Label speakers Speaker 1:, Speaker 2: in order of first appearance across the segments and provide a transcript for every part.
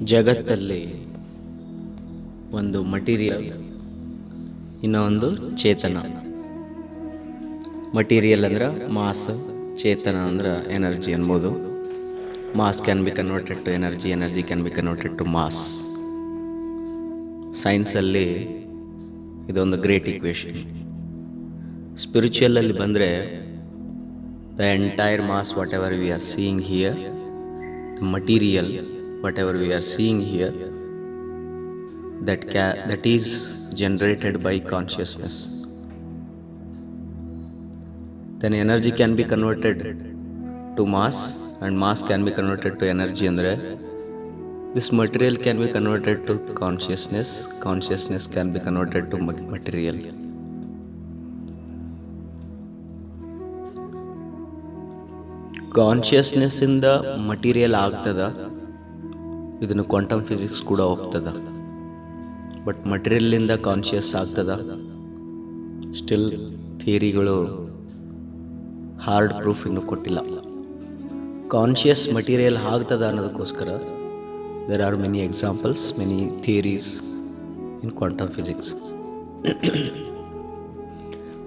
Speaker 1: ಜಗತ್ತಲ್ಲಿ ಒಂದು ಮಟೀರಿಯಲ್, ಇನ್ನೊಂದು ಚೇತನ. ಮಟೀರಿಯಲ್ ಅಂದ್ರೆ ಮಾಸ್, ಚೇತನ ಅಂದ್ರೆ ಎನರ್ಜಿ ಅನ್ಬೋದು. Mass can be converted to energy, energy can be converted to mass. ಸೈನ್ಸಲ್ಲಿ ಇದೊಂದು ಗ್ರೇಟ್ ಈಕ್ವೇಷನ್. ಸ್ಪಿರಿಚುವಲಲ್ಲಿ ಬಂದರೆ the entire mass whatever we are seeing here, the material whatever we are seeing here, that is generated by consciousness. Then energy can be converted to mass and mass can be converted to energy. Andre this material can be converted to consciousness, consciousness can be converted to material. Consciousness ಇಂದ material ಆಗ್ತದ, ಇದನ್ನು quantum physics ಕೂಡ ಹೋಗ್ತದ. But ಮಟೀರಿಯಲಿಂದ conscious ಆಗ್ತದ, still ಥಿಯರಿಗಳು hard proof ಇನ್ನೂ ಕೊಟ್ಟಿಲ್ಲ. ಕಾನ್ಷಿಯಸ್ ಮಟೀರಿಯಲ್ ಆಗ್ತದ ಅನ್ನೋದಕ್ಕೋಸ್ಕರ there are many examples, many theories in quantum physics.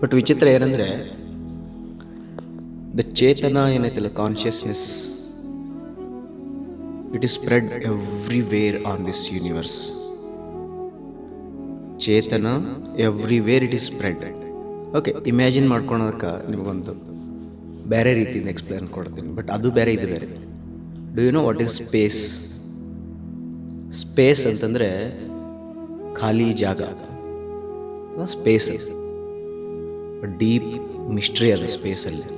Speaker 1: But ವಿಚಿತ್ರ ಏನಂದರೆ, ದ ಚೇತನ ಏನೈತಲ್ಲ, consciousness, it is spread everywhere on this universe. ಚೇತನ everywhere it is spread. Okay, imagine ಮಾಡ್ಕೊಳೋದಕ್ಕೆ ನಿಮಗೊಂದು ಬೇರೆ ರೀತಿಯಿಂದ ಎಕ್ಸ್ಪ್ಲೇನ್ ಕೊಡ್ತೀನಿ, ಬಟ್ ಅದು ಬೇರೆ ಇದು ಬೇರೆ. Do you know what is space? Space ಅಂತಂದರೆ ಖಾಲಿ ಜಾಗ, ಸ್ಪೇಸ್. ಡೀಪ್ ಮಿಸ್ಟ್ರಿ ಅದು ಸ್ಪೇಸಲ್ಲಿ.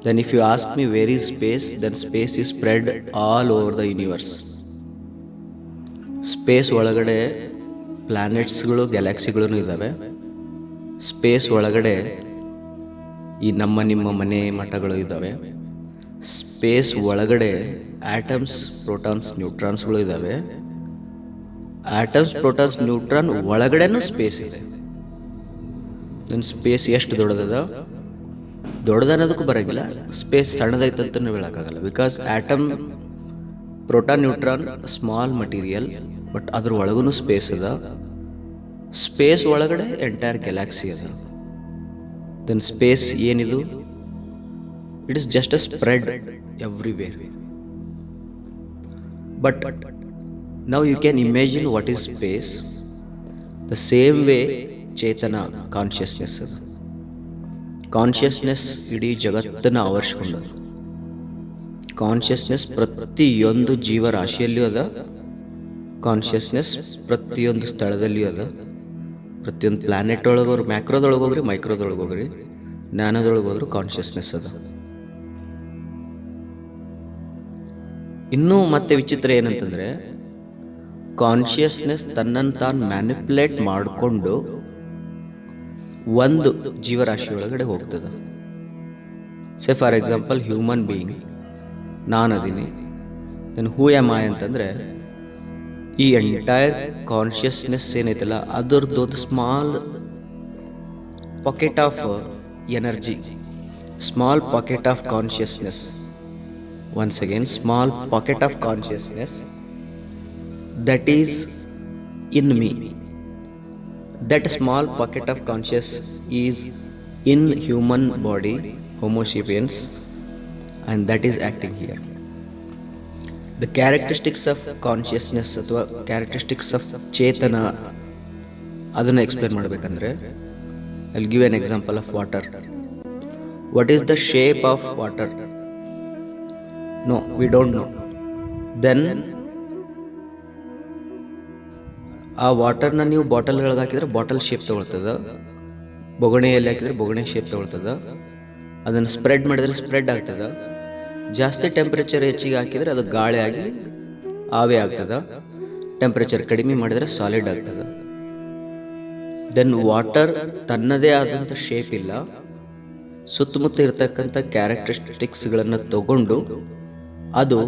Speaker 1: Then if you ask me where is space, then space is spread all over the universe. Space ಒಳಗಡೆ ಪ್ಲ್ಯಾನೆಟ್ಸ್ಗಳು, ಗ್ಯಾಲಕ್ಸಿಗಳೂ ಇದ್ದಾವೆ. ಸ್ಪೇಸ್ ಒಳಗಡೆ ಈ ನಿಮ್ಮ ಮನೆ ಮಠಗಳು ಇದ್ದಾವೆ. ಸ್ಪೇಸ್ ಒಳಗಡೆ ಆಟಮ್ಸ್, ಪ್ರೋಟಾನ್ಸ್, ನ್ಯೂಟ್ರಾನ್ಸ್ಗಳು ಇದ್ದಾವೆ. ಆಟಮ್ಸ್, ಪ್ರೋಟಾನ್ಸ್, ನ್ಯೂಟ್ರಾನ್ ಒಳಗಡೆನೂ ಸ್ಪೇಸ್ ಇದೆ. ದೆನ್ ಸ್ಪೇಸ್ ಎಷ್ಟು ದೊಡ್ಡದದ? ದೊಡ್ಡದನ್ನೋದಕ್ಕೂ ಬರೋಂಗಿಲ್ಲ. ಸ್ಪೇಸ್ ಸಣ್ಣದೈತಂತ ಹೇಳೋಕ್ಕಾಗಲ್ಲ. Because atom, proton, neutron small material, but ಅದ್ರ ಒಳಗೂ ಸ್ಪೇಸ್ ಅದ. ಸ್ಪೇಸ್ ಒಳಗಡೆ ಎಂಟೈರ್ ಗ್ಯಾಲಕ್ಸಿ ಅದ. ದೆನ್ ಸ್ಪೇಸ್ ಏನಿದು? It is just a spread everywhere. But now you can imagine what is space. The same way ಚೇತನ, consciousness ಅದ. Consciousness ಇಡೀ ಜಗತ್ತನ್ನು ಆವರಿಸ್ಕೊಂಡದು. ಕಾನ್ಷಿಯಸ್ನೆಸ್ ಪ್ರತಿಯೊಂದು ಜೀವರಾಶಿಯಲ್ಲಿಯೂ ಅದ. ಕಾನ್ಷಿಯಸ್ನೆಸ್ ಪ್ರತಿಯೊಂದು ಸ್ಥಳದಲ್ಲಿಯೂ ಅದ. ಪ್ರತಿಯೊಂದು ಪ್ಲ್ಯಾನೆಟ್ ಒಳಗೋಗ್ರಿ, ಮ್ಯಾಕ್ರೋದೊಳಗೆ ಹೋಗ್ರಿ, ಮೈಕ್ರೋದೊಳಗೆ ಹೋಗ್ರಿ, ಜ್ಞಾನದೊಳಗೆ ಹೋದ್ರು ಕಾನ್ಷಿಯಸ್ನೆಸ್ ಅದ. ಇನ್ನೂ ಮತ್ತೆ ವಿಚಿತ್ರ ಏನಂತಂದರೆ, ಕಾನ್ಷಿಯಸ್ನೆಸ್ ತನ್ನನ್ನು ತಾನು ಮ್ಯಾನಿಪ್ಯುಲೇಟ್ ಮಾಡಿಕೊಂಡು ಒಂದು ಜೀವರಾಶಿ ಒಳಗಡೆ ಹೋಗ್ತದೆ. Say for example human being, ನಾನದೀನಿ. ದೆನ್ ಹೂ ಆಮ್ ಐ ಅಂತಂದರೆ, ಈ ಎಂಟೈರ್ ಕಾನ್ಷಿಯಸ್ನೆಸ್ ಏನೈತಲ್ಲ ಅದರದ್ದೊಂದು small pocket of energy, small pocket of consciousness. Once again, small pocket of consciousness that is in me. That small pocket of conscious is in human body, Homo sapiens, and that is acting here. The characteristics of consciousness ಅಥವಾ characteristics of ಚೇತನ, ಅದನ್ನು explain ಮಾಡಬೇಕಂದ್ರೆ, I'll give an example of water. What is the shape of water? No, we don't know. Then ಆ ವಾಟರ್ನ ನೀವು ಬಾಟಲ್ಗಳಿಗೆ ಹಾಕಿದರೆ bottle shape ತೊಗೊಳ್ತದೆ, ಬೊಗಣೆಯಲ್ಲಿ ಹಾಕಿದರೆ ಬೊಗಣೆ shape ತೊಗೊಳ್ತದೆ. ಅದನ್ನು spread ಮಾಡಿದರೆ spread ಆಗ್ತದೆ. ಜಾಸ್ತಿ ಟೆಂಪ್ರೇಚರ್ ಹೆಚ್ಚಿಗೆ ಹಾಕಿದರೆ ಅದು ಗಾಳಿ ಆಗಿ ಆವಿ ಆಗ್ತದೆ. ಟೆಂಪ್ರೇಚರ್ ಕಡಿಮೆ ಮಾಡಿದರೆ ಸಾಲಿಡ್ ಆಗ್ತದೆ. ದೆನ್ ವಾಟರ್ ತನ್ನದೇ ಆದಂಥ ಶೇಪ್ ಇಲ್ಲ. ಸುತ್ತಮುತ್ತ ಇರತಕ್ಕಂಥ ಕ್ಯಾರೆಕ್ಟರಿಸ್ಟಿಕ್ಸ್ಗಳನ್ನು ತಗೊಂಡು ಅದು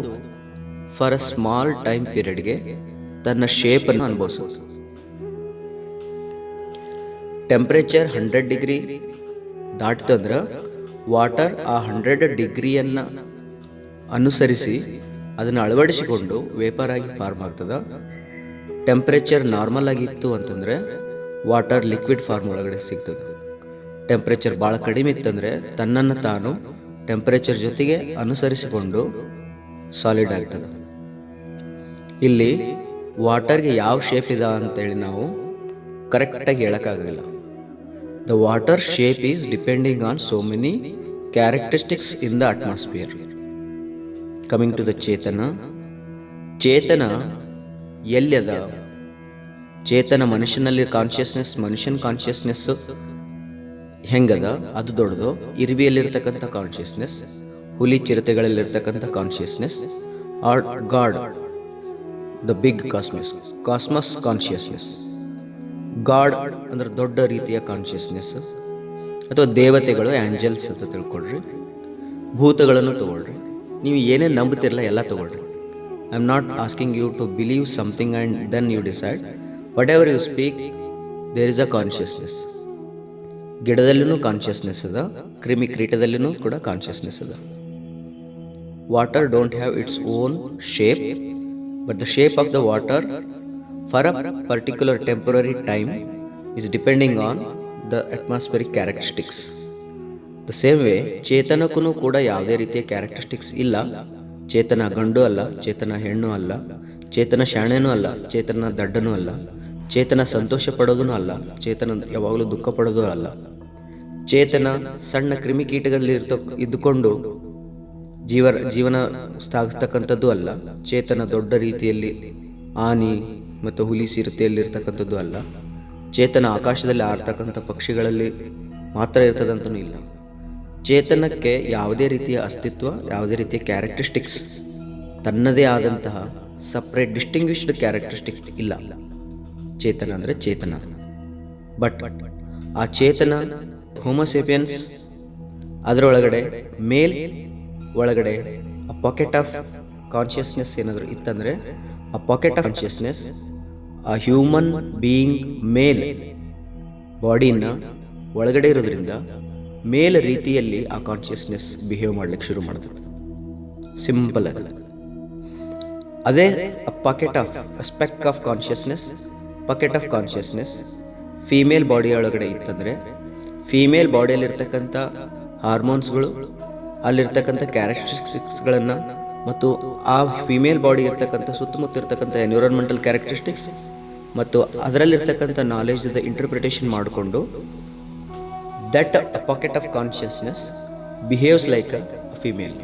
Speaker 1: ಫಾರ್ ಅ ಸ್ಮಾಲ್ ಟೈಮ್ ಪೀರಿಯಡ್ಗೆ ತನ್ನ ಶೇಪನ್ನು ಅನುಭವಿಸೋದು. ಟೆಂಪ್ರೇಚರ್ 100 ಡಿಗ್ರಿ ದಾಟ್ತಂದ್ರೆ ವಾಟರ್ ಆ 100 ಡಿಗ್ರಿಯನ್ನು ಅನುಸರಿಸಿ ಅದನ್ನು ಅಳವಡಿಸಿಕೊಂಡು ವೇಪರ್ ಆಗಿ ಫಾರ್ಮ್ ಆಗ್ತದೆ. ಟೆಂಪ್ರೇಚರ್ ನಾರ್ಮಲ್ ಆಗಿತ್ತು ಅಂತಂದರೆ ವಾಟರ್ ಲಿಕ್ವಿಡ್ ಫಾರ್ಮ್ ಒಳಗಡೆ ಸಿಗ್ತದೆ. ಟೆಂಪ್ರೇಚರ್ ಭಾಳ ಕಡಿಮೆ ಇತ್ತಂದರೆ ತನ್ನನ್ನು ತಾನು ಟೆಂಪ್ರೇಚರ್ ಜೊತೆಗೆ ಅನುಸರಿಸಿಕೊಂಡು ಸಾಲಿಡ್ ಆಗ್ತದೆ. ಇಲ್ಲಿ ವಾಟರ್ಗೆ ಯಾವ ಶೇಪ್ ಇದೆ ಅಂತೇಳಿ ನಾವು ಕರೆಕ್ಟಾಗಿ ಹೇಳೋಕ್ಕಾಗಲ್ಲ. The water shape is depending on so many characteristics in the atmosphere. Coming to the ಚೇತನ. ಚೇತನ ಎಲ್ಲದ? ಚೇತನ ಮನುಷ್ಯನಲ್ಲಿ ಮನುಷ್ಯನ ಕಾನ್ಷಿಯಸ್ನೆಸ್ಸು ಹೆಂಗದ? ಅದು ದೊಡ್ಡದು. ಇರುವೆಯಲ್ಲಿರ್ತಕ್ಕಂಥ ಕಾನ್ಷಿಯಸ್ನೆಸ್, ಹುಲಿ ಚಿರತೆಗಳಲ್ಲಿರ್ತಕ್ಕಂಥ consciousness, or God, the big cosmos consciousness. God ಅಂದ್ರೆ ದೊಡ್ಡ ರೀತಿಯ ಕಾನ್ಷಿಯಸ್ನೆಸ್, ಅಥವಾ ದೇವತೆಗಳು, ಆ್ಯಂಜಲ್ಸ್ ಅಂತ ತಿಳ್ಕೊಳ್ರಿ. ಭೂತಗಳನ್ನು ತಗೊಳ್ರಿ. ನೀವು ಏನೇನು ನಂಬುತ್ತಿರಲ್ಲ ಎಲ್ಲ ತಗೊಳ್ರಿ. I am not asking you to believe something and then you decide. Whatever you speak, there is a consciousness. ಗಿಡದಲ್ಲಿನೂ ಕಾನ್ಷಿಯಸ್ನೆಸ್ ಅದ, ಕ್ರಿಮಿಕೀಟದಲ್ಲಿನೂ ಕೂಡ ಕಾನ್ಷಿಯಸ್ನೆಸ್ ಅದ. Water don't have its own shape, but the shape of the water for a particular temporary time is depending on the atmospheric characteristics. The same way ಚೇತನಕ್ಕೂ ಕೂಡ ಯಾವುದೇ ರೀತಿಯ characteristics ಇಲ್ಲ. ಚೇತನ ಗಂಡು ಅಲ್ಲ, ಚೇತನ ಹೆಣ್ಣು ಅಲ್ಲ, ಚೇತನ ಶಾಣೆನೂ ಅಲ್ಲ, ಚೇತನ ದಡ್ಡನೂ ಅಲ್ಲ, ಚೇತನ ಸಂತೋಷ ಪಡೋದೂ ಅಲ್ಲ, ಚೇತನ ಯಾವಾಗಲೂ ದುಃಖ ಪಡೋದು ಅಲ್ಲ. ಚೇತನ ಸಣ್ಣ ಕ್ರಿಮಿಕೀಟಗಳಲ್ಲಿ ಇದ್ದುಕೊಂಡು ಜೀವನ ಸಾಗಿಸ್ತಕ್ಕಂಥದ್ದು ಅಲ್ಲ. ಚೇತನ ದೊಡ್ಡ ರೀತಿಯಲ್ಲಿ ಆನೆ ಮತ್ತು ಹುಲಿ ಚಿರತೆಯಲ್ಲಿರ್ತಕ್ಕಂಥದ್ದು ಅಲ್ಲ. ಚೇತನ ಆಕಾಶದಲ್ಲಿ ಆರ್ತಕ್ಕಂಥ ಪಕ್ಷಿಗಳಲ್ಲಿ ಮಾತ್ರ ಇರ್ತದಂತನೂ ಇಲ್ಲ. ಚೇತನಕ್ಕೆ ಯಾವುದೇ ರೀತಿಯ ಅಸ್ತಿತ್ವ, ಯಾವುದೇ ರೀತಿಯ ಕ್ಯಾರೆಕ್ಟರಿಸ್ಟಿಕ್ಸ್, ತನ್ನದೇ ಆದಂತಹ ಸಪ್ರೇಟ್ ಡಿಸ್ಟಿಂಗ್ವಿಶ್ಡ್ ಕ್ಯಾರೆಕ್ಟರಿಸ್ಟಿಕ್ ಇಲ್ಲ. ಚೇತನ ಅಂದರೆ ಚೇತನ. ಬಟ್ ಆ ಚೇತನ ಹೋಮೋಸೇಪಿಯನ್ಸ್ ಅದರೊಳಗಡೆ ಮೇಲ್ ಒಳಗಡೆ ಆ ಪಾಕೆಟ್ ಆಫ್ ಕಾನ್ಷಿಯಸ್ನೆಸ್ ಏನಾದರೂ ಇತ್ತಂದರೆ, ಆ ಪಾಕೆಟ್ ಆಫ್ ಕಾನ್ಷಿಯಸ್ನೆಸ್ ಆ ಹ್ಯೂಮನ್ ಬೀಯಿಂಗ್ ಮೇಲ್ ಬಾಡಿನ ಒಳಗಡೆ ಇರೋದ್ರಿಂದ ಮೇಲ್ ರೀತಿಯಲ್ಲಿ ಆ ಕಾನ್ಷಿಯಸ್ನೆಸ್ ಬಿಹೇವ್ ಮಾಡ್ಲಿಕ್ಕೆ ಶುರು ಮಾಡ್ತದೆ. ಸಿಂಪಲ್ ಅದ. ಅದೇ pocket of speck of consciousness, pocket of consciousness female body ಒಳಗಡೆ ಇತ್ತಂದರೆ, ಫೀಮೇಲ್ ಬಾಡಿಯಲ್ಲಿರ್ತಕ್ಕಂಥ ಹಾರ್ಮೋನ್ಸ್ಗಳು, ಅಲ್ಲಿರ್ತಕ್ಕಂಥ ಕ್ಯಾರೆಕ್ಟರಿಸ್ಟಿಕ್ಸ್ಗಳನ್ನು ಮತ್ತು ಆ ಫಿಮೇಲ್ ಬಾಡಿ ಇರ್ತಕ್ಕಂಥ ಸುತ್ತಮುತ್ತ ಇರ್ತಕ್ಕಂಥ ಎನ್ವಿರಾನ್ಮೆಂಟಲ್ ಕ್ಯಾರೆಕ್ಟರಿಸ್ಟಿಕ್ಸ್ ಮತ್ತು ಅದರಲ್ಲಿರ್ತಕ್ಕಂಥ ನಾಲೆಜ್ ಇಂಟರ್ಪ್ರಿಟೇಷನ್ ಮಾಡಿಕೊಂಡು that pocket of consciousness behaves like a female.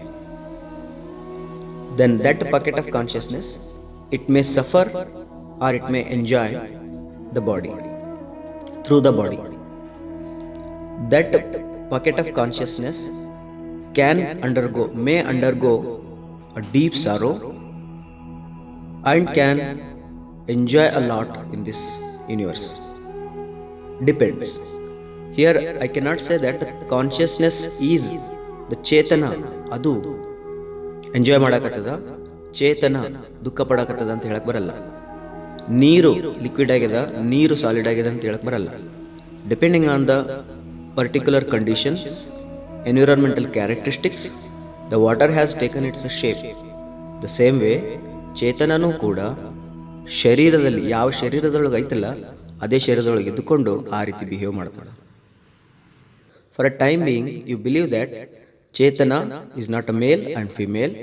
Speaker 1: Then that pocket of consciousness it may suffer or it may enjoy the body through the body. That pocket of consciousness may undergo a deep sorrow and can enjoy a lot in this universe. Depends. Here I cannot say that the consciousness is the chetana adu enjoy ಮಾಡಕತ್ತದ, ಚೇತನ ದುಃಖ ಪಡಕತ್ತದ ಅಂತ ಹೇಳಕ್ ಬರಲ್ಲ. ನೀರು liquid ಆಗಿದೆ, ನೀರು solid ಆಗಿದೆ ಅಂತ ಹೇಳಕ್ ಬರಲ್ಲ. Depending on the particular conditions, environmental characteristics, the water has taken its shape. The same way ಚೇತನನೂ ಕೂಡ ಶರೀರದಲ್ಲಿ ಯಾವ ಶರೀರದೊಳಗೆ ಐತಲ್ಲ ಅದೇ ಶರೀರದೊಳಗೆ ಇದ್ದುಕೊಂಡು ಆ ರೀತಿ ಬಿಹೇವ್ ಮಾಡ್ತದೆ. For a time being you believe that ಚೇತನ is not a male and female.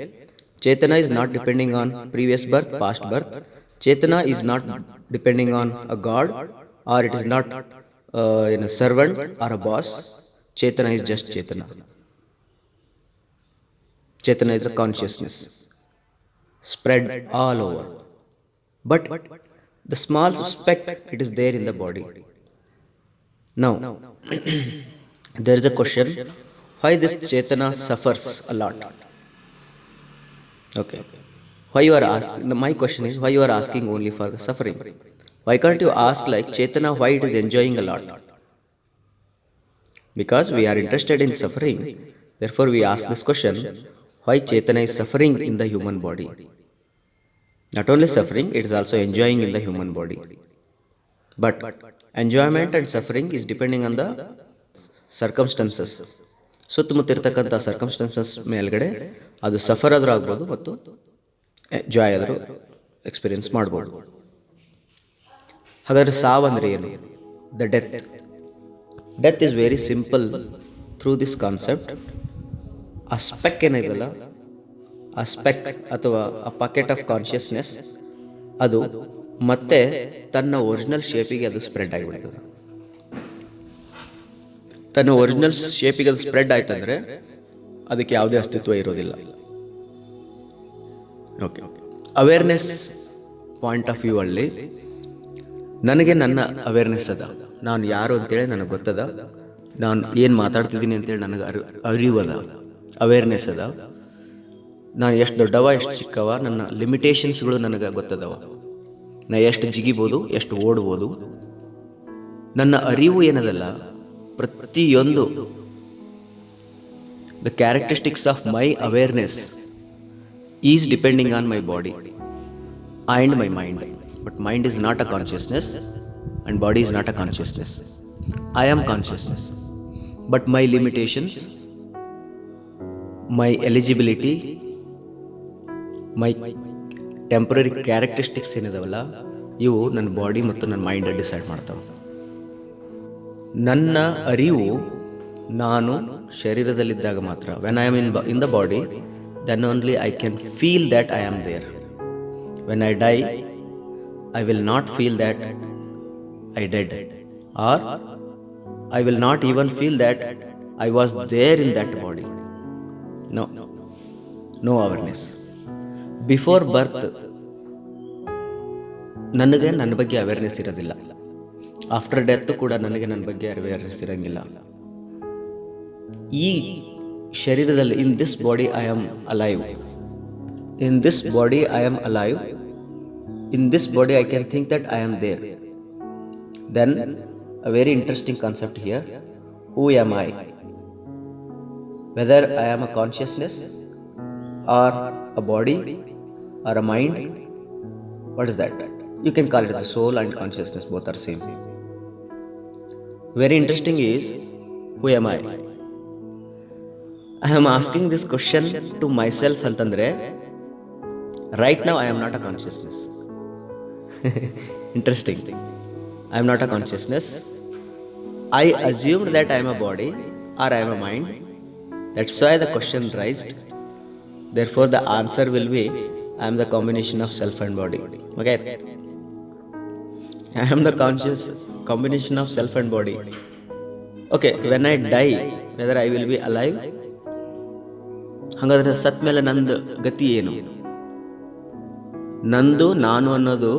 Speaker 1: ಚೇತನ is not depending on previous birth, past birth. ಚೇತನ is not depending on a god or it is not in a servant or a boss. Chetana is just Chetana. Chetana is a consciousness spread all over. But the small speck, it is there in the body. Now, there is a question, why this Chetana suffers a lot? Okay. Why you are asking? My question is, why you are asking only for the suffering? Why can't you ask like Chetana, why it is enjoying a lot? Because we are interested in suffering, therefore we ask this question, why Chetana is suffering in the human body? Not only suffering, it is also enjoying in the human body. But enjoyment and suffering is depending on the circumstances. ಸುತ್ತಮುತ್ತಿರ್ತಕ್ಕಂಥ circumstances ಮೇಲ್ಗಡೆ ಅದು suffer ಆದರೂ ಆಗ್ಬೋದು ಮತ್ತು ಜಾಯ್ ಆದರೂ experience ಮಾಡ್ಬೋದು. ಹಾಗಾದರೆ ಸಾವಂದರೆ ಏನು? The death. Death is very simple through this concept. ಆ ಸ್ಪೆಕ್ ಏನಿದೆಯಲ್ಲ, ಆ ಸ್ಪೆಕ್ ಅಥವಾ ಆ ಪಾಕೆಟ್ ಆಫ್ ಕಾನ್ಷಿಯಸ್ನೆಸ್ ಅದು ಮತ್ತೆ ತನ್ನ ಒರಿಜಿನಲ್ ಶೇಪಿಗೆ ಅದು ಸ್ಪ್ರೆಡ್ ಆಗಿಬಿಡ್ತದೆ. ತನ್ನ ಒರಿಜಿನಲ್ ಶೇಪಿಗೆ ಅದು ಸ್ಪ್ರೆಡ್ ಆಯ್ತಂದ್ರೆ ಅದಕ್ಕೆ ಯಾವುದೇ ಅಸ್ತಿತ್ವ ಇರೋದಿಲ್ಲ. Okay, awareness point of view ಅಲ್ಲಿ ನನಗೆ ನನ್ನ ಅವೇರ್ನೆಸ್ ಅದ, ನಾನು ಯಾರು ಅಂತೇಳಿ ನನಗೆ ಗೊತ್ತದ, ನಾನು ಏನು ಮಾತಾಡ್ತಿದ್ದೀನಿ ಅಂತೇಳಿ ನನಗೆ ಅರಿವದ, ಅವೇರ್ನೆಸ್ ಅದ. ನಾನು ಎಷ್ಟು ದೊಡ್ಡವ ಎಷ್ಟು ಚಿಕ್ಕವ, ನನ್ನ ಲಿಮಿಟೇಷನ್ಸ್ಗಳು ನನಗೆ ಗೊತ್ತದವ, ನಾ ಎಷ್ಟು ಜಿಗಿಬೋದು ಎಷ್ಟು ಓಡ್ಬೋದು. ನನ್ನ ಅರಿವು ಏನದಲ್ಲ, ಪ್ರತಿಯೊಂದು the characteristics of my awareness is depending on my body and my mind. But mind is not a consciousness and body is not a consciousness. I am consciousness, but my limitations, my eligibility, my temporary characteristics ಏನಿದಾವಲ್ಲ, ಇವು ನನ್ನ body ಮತ್ತು ನನ್ನ mind decide ಮಾಡ್ತಾವೆ. ನನ್ನ ಅರಿವು ನಾನು ಶರೀರದಲ್ಲಿದ್ದಾಗ ಮಾತ್ರ, when I am in the body, then only I can feel that I am there. When I die, I will not feel that I dead, or I will not even feel that I was there in that body. No awareness. Before birth ನನಗೆ ನನ್ನ ಬಗ್ಗೆ awareness ಇರೋದಿಲ್ಲ. After death ಕೂಡ ನನಗೆ ನನ್ನ ಬಗ್ಗೆ awareness ಇರೋಂಗಿಲ್ಲ. ಈ ಶರೀರದಲ್ಲಿ, in this body I am alive, in this body I am alive, in this body I can think that I am there. Then a very interesting concept here, who am I? Whether I am a consciousness or a body or a mind, what is that? You can call it as a soul and consciousness, both are same. Very interesting is, who am I? I am asking this question to myself antandre, right now I am not a consciousness. Interesting. I am not a consciousness. I assumed that I am a body or I am a mind. That's why the question raised. Therefore, the answer will be, I am the combination of self and body. Okay? I am the conscious combination of self and body. Okay, when I die, whether I will be alive? ಹಾಗಾದ್ರೆ ಸತ್ ಮೇಲೆ ನಂದು ಗತಿ ಏನು? ನಂದು ನಾನು ಅನ್ನೋದು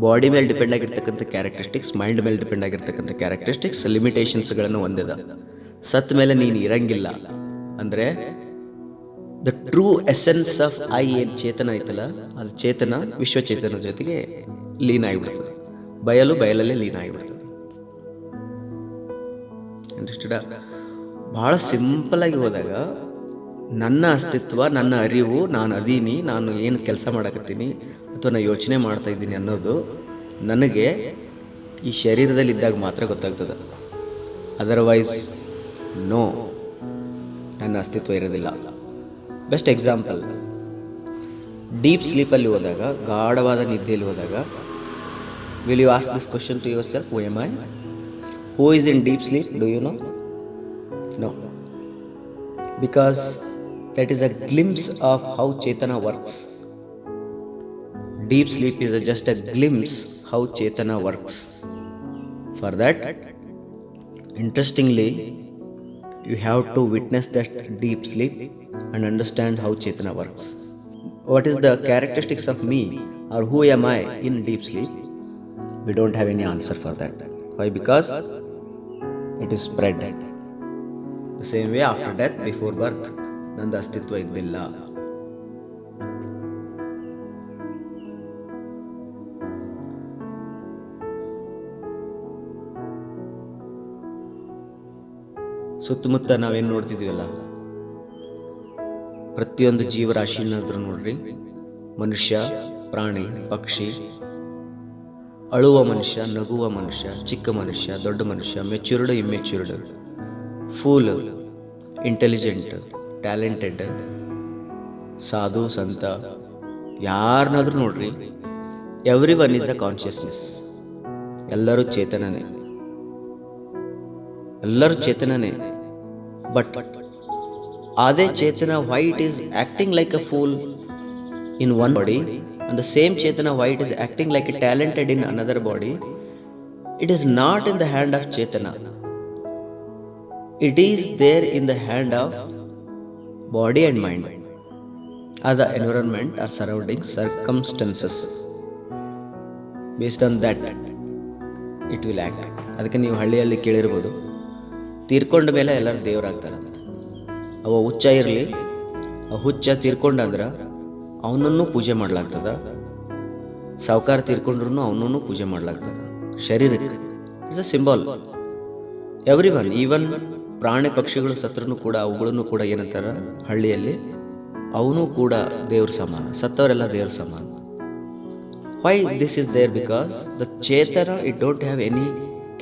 Speaker 1: body ಮೇಲೆ ಡಿಪೆಂಡ್ ಆಗಿರ್ತಕ್ಕಂಥ ಕ್ಯಾರೆಕ್ಟರಿಸ್ಟಿಕ್ಸ್, ಮೈಂಡ್ ಮೇಲೆ ಡಿಪೆಂಡ್ ಆಗಿರ್ತಕ್ಕಂಥ ಕ್ಯಾರೆಕ್ಟರಿಸ್ಟಿಕ್ಸ್, ಲಿಮಿಟೇಷನ್ಸ್ಗಳನ್ನು ಹೊಂದಿದ. ಸತ್ ಮೇಲೆ ನೀನು ಇರಂಗಿಲ್ಲ ಅಂದರೆ the true essence of I ಏನು ಚೇತನ ಐತಲ್ಲ, ಅದು ಚೇತನ ವಿಶ್ವಚೇತನ ಜೊತೆಗೆ ಲೀನ ಆಗಿಬಿಡ್ತದೆ, ಬಯಲಲ್ಲೇ ಲೀನ ಆಗಿಬಿಡ್ತದೆ. ಅಂಡರ್ಸ್ಟುಡ? ಭಾಳ ಸಿಂಪಲಾಗಿ ಹೋದಾಗ ನನ್ನ ಅಸ್ತಿತ್ವ, ನನ್ನ ಅರಿವು, ನಾನು ಅದೀನಿ, ನಾನು ಏನು ಕೆಲಸ ಮಾಡಕತ್ತೀನಿ ಅಥವಾ ನಾನು ಯೋಚನೆ ಮಾಡ್ತಾ ಇದ್ದೀನಿ ಅನ್ನೋದು ನನಗೆ ಈ ಶರೀರದಲ್ಲಿದ್ದಾಗ ಮಾತ್ರ ಗೊತ್ತಾಗ್ತದೆ. ಅದರ್ವೈಸ್ ನೋ, ನನ್ನ ಅಸ್ತಿತ್ವ ಇರೋದಿಲ್ಲ. ಬೆಸ್ಟ್ ಎಕ್ಸಾಂಪಲ್, ಡೀಪ್ ಸ್ಲೀಪಲ್ಲಿ ಹೋದಾಗ, ಗಾಢವಾದ ನಿದ್ದೆಯಲ್ಲಿ ಹೋದಾಗ, will you ask this question to yourself, who am I? Who is in deep sleep? Do you know? No. Because that is a glimpse of how Chetana works. Deep sleep is just a glimpse how Chetana works. For that, interestingly, you have to witness that deep sleep and understand how Chetana works. What is the characteristics of me or who am I in deep sleep? We don't have any answer for that. Why? Because it is spread. The same way after death, before birth, ನಂದು ಅಸ್ತಿತ್ವ ಇದ್ದಿಲ್ಲ. ಸುತ್ತಮುತ್ತ ನಾವೇನು ನೋಡ್ತಿದ್ದೀವಲ್ಲ, ಪ್ರತಿಯೊಂದು ಜೀವರಾಶಿನಾದ್ರೂ ನೋಡ್ರಿ, ಮನುಷ್ಯ, ಪ್ರಾಣಿ, ಪಕ್ಷಿ, ಅಳುವ ಮನುಷ್ಯ, ನಗುವ ಮನುಷ್ಯ, ಚಿಕ್ಕ ಮನುಷ್ಯ, ದೊಡ್ಡ ಮನುಷ್ಯ, matured, immatured, fool, intelligent, talented, ಸಾಧು ಸಂತ ಯಾರನ್ನಾದ್ರೂ ನೋಡ್ರಿ, everyone is a consciousness. ಎಲ್ಲರೂ ಚೇತನನೇ, ಎಲ್ಲರೂ ಚೇತನನೇ. ಬಟ್ ಅದೇ ಚೇತನ why it is acting like a fool in one body, and the same Chetana why it is acting like a talented in another body? It is not in the hand of Chetana. It is there in the hand of body and mind, as the environment or surrounding circumstances. Based on that, it will act. ಅದಕ್ಕೆ ನೀವು ಹಳ್ಳಿಯಲ್ಲಿ ಕೇಳಿರ್ಬೋದು, ತೀರ್ಕೊಂಡ ಮೇಲೆ ಎಲ್ಲರೂ ದೇವರಾಗ್ತಾರಂತ. ಅವ ಹುಚ್ಚ ಇರಲಿ, ಆ ಹುಚ್ಚ ತೀರ್ಕೊಂಡಂದ್ರೆ ಅವನನ್ನು ಪೂಜೆ ಮಾಡಲಾಗ್ತದ. ಸಾವುಕಾರ ತೀರ್ಕೊಂಡ್ರು ಅವನನ್ನು ಪೂಜೆ ಮಾಡಲಾಗ್ತದ. ಶರೀರಕ್ಕೆ it's a symbol. Every one, even ಪ್ರಾಣಿ ಪಕ್ಷಿಗಳು ಸತ್ರೂ ಕೂಡ ಅವುಗಳನ್ನು ಕೂಡ ಏನಂತಾರ ಹಳ್ಳಿಯಲ್ಲಿ, ಅವನು ಕೂಡ ದೇವ್ರ ಸಮಾನ. ಸತ್ತವರೆಲ್ಲ ದೇವ್ರ ಸಮಾನ. Why this is there? Because the ಚೇತನ it don't have any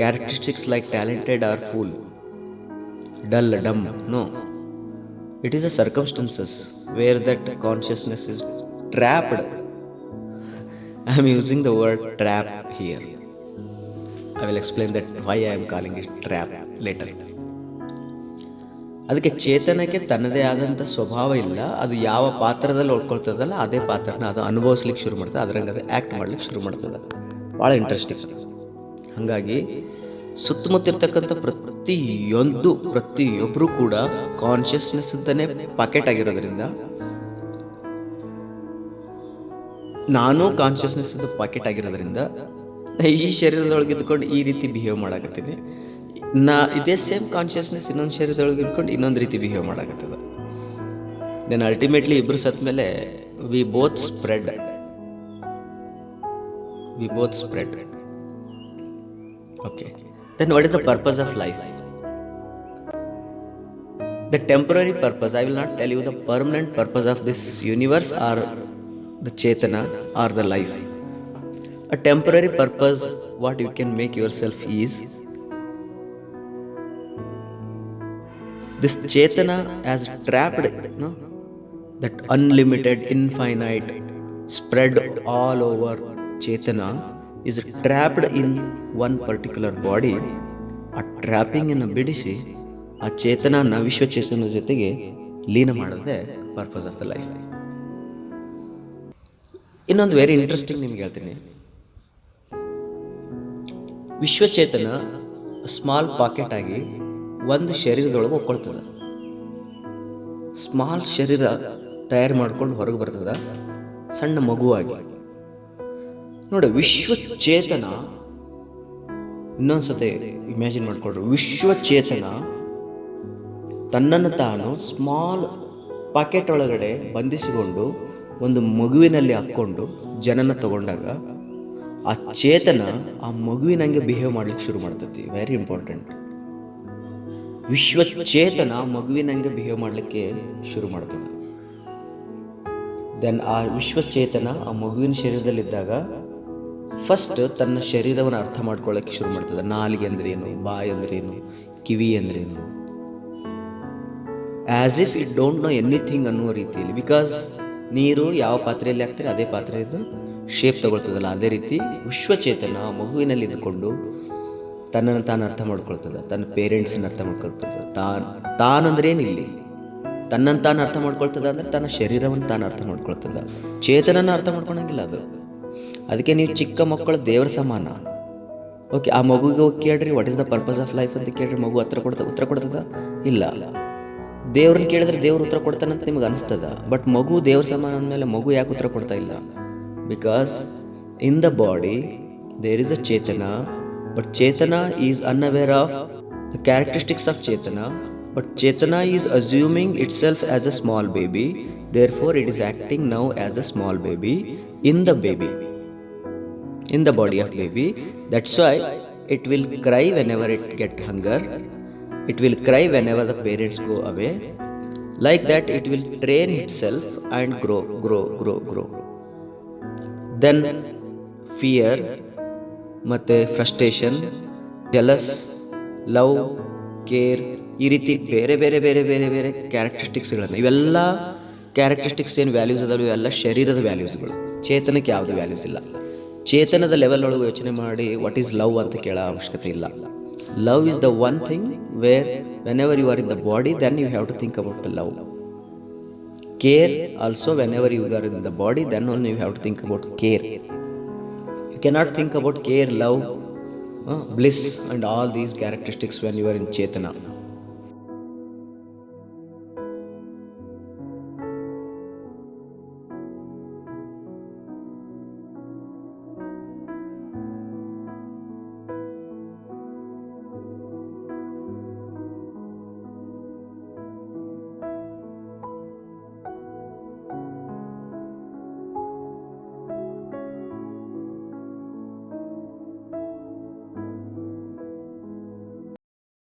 Speaker 1: characteristics like talented or fool, dull, dumb. No, it is a circumstances where that consciousness is trapped. I am using the word trap here. I will explain that why I am calling it trap later. ಅದಕ್ಕೆ ಚೇತನಕ್ಕೆ ತನ್ನದೇ ಆದಂಥ ಸ್ವಭಾವ ಇಲ್ಲ. ಅದು ಯಾವ ಪಾತ್ರದಲ್ಲಿ ಉಳ್ಕೊಳ್ತದಲ್ಲ ಅದೇ ಪಾತ್ರನ ಅದು ಅನುಭವಿಸ್ಲಿಕ್ಕೆ ಶುರು ಮಾಡ್ತದೆ, ಅದರಂಗೆ ಅದು ಆ್ಯಕ್ಟ್ ಮಾಡ್ಲಿಕ್ಕೆ ಶುರು ಮಾಡ್ತದೆ. ಭಾಳ ಇಂಟ್ರೆಸ್ಟಿಂಗ್. ಹಾಗಾಗಿ ಸುತ್ತಮುತ್ತಿರ್ತಕ್ಕಂಥ ಪ್ರತಿಯೊಬ್ಬರು ಕೂಡ ಕಾನ್ಷಿಯಸ್ನೆಸ್ ಅಂತಾನೆ ಪಾಕೆಟ್ ಆಗಿರೋದ್ರಿಂದ, ನಾನು ಕಾನ್ಷಿಯಸ್ನೆಸ್ ಪಾಕೆಟ್ ಆಗಿರೋದ್ರಿಂದ ಈ ಶರೀರದೊಳಗೆ ಇದ್ಕೊಂಡು ಈ ರೀತಿ ಬಿಹೇವ್ ಮಾಡಾಕತ್ತೀನಿ. ಇದೇ ಸೇಮ್ ಕಾನ್ಷಿಯಸ್ನೆಸ್ ಇನ್ನೊಂದು ಶರೀರದೊಳಗೆ ಇದ್ಕೊಂಡು ಇನ್ನೊಂದು ರೀತಿ ಬಿಹೇವ್ ಮಾಡಾಕತ್ತದ. ದೆನ್ ಅಲ್ಟಿಮೇಟ್ಲಿ ಇಬ್ಬರು ಸತ್ತ ಮೇಲೆ we both spread. Okay. Then what is the purpose of life? The temporary purpose, I will not tell you the permanent purpose of this universe or the Chetana or the life. A temporary purpose, what you can make yourself is, this Chetana as trapped, no? That unlimited, infinite, spread all over Chetana is trapped in one particular body. ಆ ಟ್ರ್ಯಾಪಿಂಗನ್ನು ಬಿಡಿಸಿ ಆ ಚೇತನನ ವಿಶ್ವಚೇತನದ ಜೊತೆಗೆ ಲೀನ ಮಾಡೋದೇ purpose of the life. ಇನ್ನೊಂದು very interesting ನಿಮ್ಗೆ ಹೇಳ್ತೀನಿ. ವಿಶ್ವಚೇತನ small packet ಆಗಿ ಒಂದು ಶರೀರದೊಳಗೆ ಒಕ್ಕೊಳ್ತದೆ. ಸ್ಮಾಲ್ ಶರೀರ ತಯಾರು ಮಾಡ್ಕೊಂಡು ಹೊರಗೆ ಬರ್ತದ ಸಣ್ಣ ಮಗುವಾಗಿ. ನೋಡಿ, ವಿಶ್ವಚೇತನ, ಇನ್ನೊಂದ್ಸತಿ ಇಮ್ಯಾಜಿನ್ ಮಾಡಿಕೊಡ್ರಿ, ವಿಶ್ವಚೇತನ ತನ್ನನ್ನು ತಾನು ಸ್ಮಾಲ್ ಪಾಕೆಟ್ ಒಳಗಡೆ ಬಂಧಿಸಿಕೊಂಡು ಒಂದು ಮಗುವಿನಲ್ಲಿ ಹಾಕ್ಕೊಂಡು ಜನನ ತಗೊಂಡಾಗ ಆ ಚೇತನ ಆ ಮಗುವಿನಂಗೆ ಬಿಹೇವ್ ಮಾಡ್ಲಿಕ್ಕೆ ಶುರು ಮಾಡ್ತೈತಿ. Very important. ವಿಶ್ವಚೇತನ ಮಗುವಿನಂಗೆ ಬಿಹೇವ್ ಮಾಡಲಿಕ್ಕೆ ಶುರು ಮಾಡ್ತದೆ. ದೆನ್ ಆ ವಿಶ್ವಚೇತನ ಆ ಮಗುವಿನ ಶರೀರದಲ್ಲಿದ್ದಾಗ ಫಸ್ಟ್ ತನ್ನ ಶರೀರವನ್ನು ಅರ್ಥ ಮಾಡ್ಕೊಳ್ಳೋಕ್ಕೆ ಶುರು ಮಾಡ್ತದೆ. ನಾಲಿಗೆ ಅಂದ್ರೇನು, ಬಾಯಿ ಅಂದ್ರೇನು, ಕಿವಿ ಅಂದ್ರೇನು, as if it don't know anything ಅನ್ನುವ ರೀತಿಯಲ್ಲಿ. ಬಿಕಾಸ್ ನೀರು ಯಾವ ಪಾತ್ರೆಯಲ್ಲಿ ಹಾಕ್ತಾರೆ ಅದೇ ಪಾತ್ರೆಯದು ಶೇಪ್ ತಗೊಳ್ತದಲ್ಲ, ಅದೇ ರೀತಿ ವಿಶ್ವಚೇತನ ಮಗುವಿನಲ್ಲಿ ಇದ್ದುಕೊಂಡು ತನ್ನನ್ನು ತಾನು ಅರ್ಥ ಮಾಡ್ಕೊಳ್ತದೆ, ತನ್ನ ಪೇರೆಂಟ್ಸನ್ನ ಅರ್ಥ ಮಾಡ್ಕೊಳ್ತದೆ. ತಾನಂದ್ರೆ ಏನಿಲ್ಲಿ ತನ್ನನ್ನು ತಾನು ಅರ್ಥ ಮಾಡ್ಕೊಳ್ತದೆ ಅಂದರೆ ತನ್ನ ಶರೀರವನ್ನು ತಾನು ಅರ್ಥ ಮಾಡ್ಕೊಳ್ತದೆ. ಚೇತನನ ಅರ್ಥ ಮಾಡ್ಕೊಳಂಗಿಲ್ಲ ಅದು. ಅದಕ್ಕೆ ನೀವು ಚಿಕ್ಕ ಮಕ್ಕಳು ದೇವರ ಸಮಾನ. ಓಕೆ, ಆ ಮಗುಗೆ ಹೋಗಿ ಕೇಳ್ರಿ what is the purpose of life ಅಂತ ಕೇಳ್ರಿ, ಮಗು ಉತ್ತರ ಕೊಡ್ತದ? ಇಲ್ಲ. ದೇವ್ರನ್ನ ಕೇಳಿದ್ರೆ ದೇವ್ರು ಉತ್ತರ ಕೊಡ್ತಾನಂತ ನಿಮ್ಗೆ ಅನಿಸ್ತದ. ಬಟ್ ಮಗು ದೇವ್ರ ಸಮಾನ ಅಂದಮೇಲೆ ಮಗು ಯಾಕೆ ಉತ್ತರ ಕೊಡ್ತಾ ಇಲ್ಲ? Because in the body there is a ಚೇತನ, ಬಟ್ ಚೇತನ is unaware of the characteristics of ಚೇತನ. But Chetana is assuming itself as a small baby, therefore it is acting now as a small baby in the body of baby. That's why it will cry whenever it get hunger. It will cry whenever the parents go away. Like that it will train itself and grow. Then fear, ಮತ್ತೆ frustration, jealous, love, care, ಈ ರೀತಿ ಬೇರೆ ಬೇರೆ ಬೇರೆ ಬೇರೆ ಬೇರೆ ಕ್ಯಾರೆಕ್ಟರಿಸ್ಟಿಕ್ಸ್ಗಳನ್ನು ಇವೆಲ್ಲ characteristics ಏನು ವ್ಯಾಲ್ಯೂಸ್ ಅದಾವೆ ಎಲ್ಲ ಶರೀರದ ವ್ಯಾಲ್ಯೂಸ್ಗಳು. ಚೇತನಕ್ಕೆ ಯಾವುದು ವ್ಯಾಲ್ಯೂಸ್ ಇಲ್ಲ. ಚೇತನದ ಲೆವೆಲ್ ಒಳಗೆ ಯೋಚನೆ ಮಾಡಿ ವಾಟ್ ಈಸ್ ಲವ್ ಅಂತ ಕೇಳೋ ಅವಶ್ಯಕತೆ ಇಲ್ಲ. Love is the one thing where whenever you are in the body then you have to think about the love. Care also whenever you are in the body then only you have to think about care. You cannot think about care, love, bliss and all these characteristics when you are in Chetana.